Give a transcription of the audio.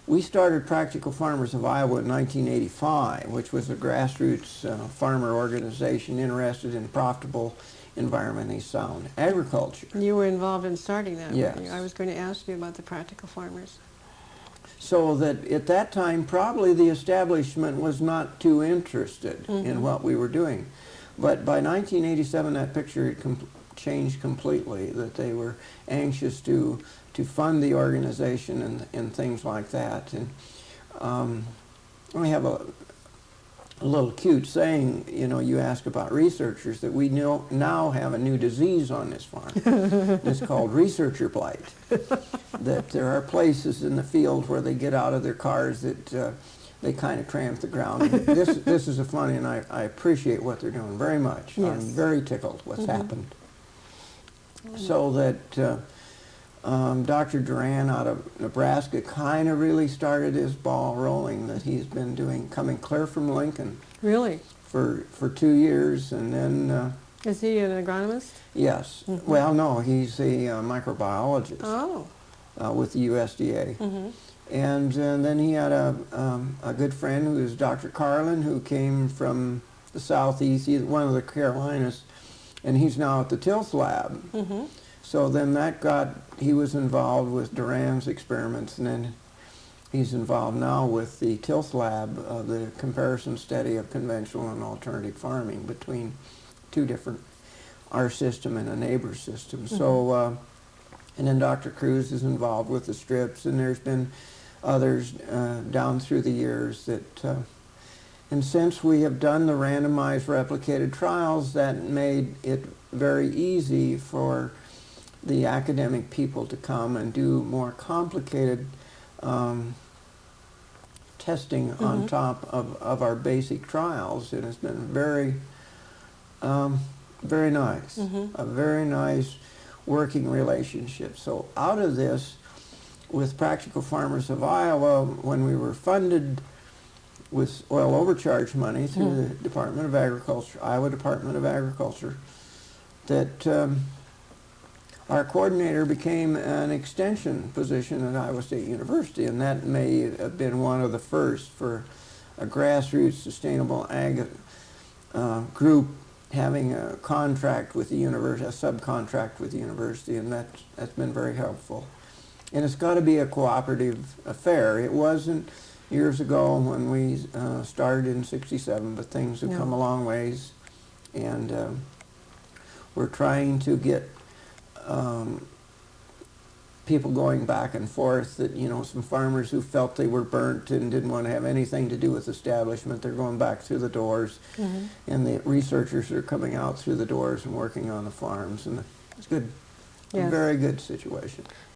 We started Practical Farmers of Iowa in 1985, which was a grassroots farmer organization interested in profitable, environmentally sound agriculture. You were involved in starting that, yes. weren't you? I was going to ask you about the Practical Farmers. So that at that time, probably the establishment was not too interested in what we were doing. But by 1987, that picture had changed completely, that they were anxious to fund the organization and things like that. And we have a little cute saying, you know, you ask about researchers, that we now have a new disease on this farm. It's called researcher blight. That there are places in the field where they get out of their cars that they kind of tramp the ground. This is a funny, and I appreciate what they're doing very much. Yes. I'm very tickled what's happened. So that Dr. Duran out of Nebraska kind of really started his ball rolling, that he's been doing, coming clear from Lincoln. Really? For 2 years, and then... Is he an agronomist? Yes. Well, no, he's a microbiologist. Oh. With the USDA. And then he had a good friend who was Dr. Carlin, who came from the southeast, he's one of the Carolinas, and he's now at the Tilth Lab. So then he was involved with Duran's experiments, and then he's involved now with the Tilth Lab, the comparison study of conventional and alternative farming between two different, our system and a neighbor system. So, and then Dr. Cruz is involved with the strips, and there's been others down through the years that, and since we have done the randomized replicated trials, that made it very easy for the academic people to come and do more complicated testing on top of our basic trials. It has been very, very nice, a very nice working relationship. So out of this, with Practical Farmers of Iowa, when we were funded with oil overcharge money through the Department of Agriculture, Iowa Department of Agriculture, that our coordinator became an extension position at Iowa State University, and that may have been one of the first for a grassroots sustainable ag group having a contract with the university, a subcontract with the university, and that's been very helpful. And it's got to be a cooperative affair. It wasn't years ago when we started in '67, but things have come a long ways, and we're trying to get people going back and forth, that, you know, some farmers who felt they were burnt and didn't want to have anything to do with establishment, they're going back through the doors, and the researchers are coming out through the doors and working on the farms, and it's good. Yes. A very good situation.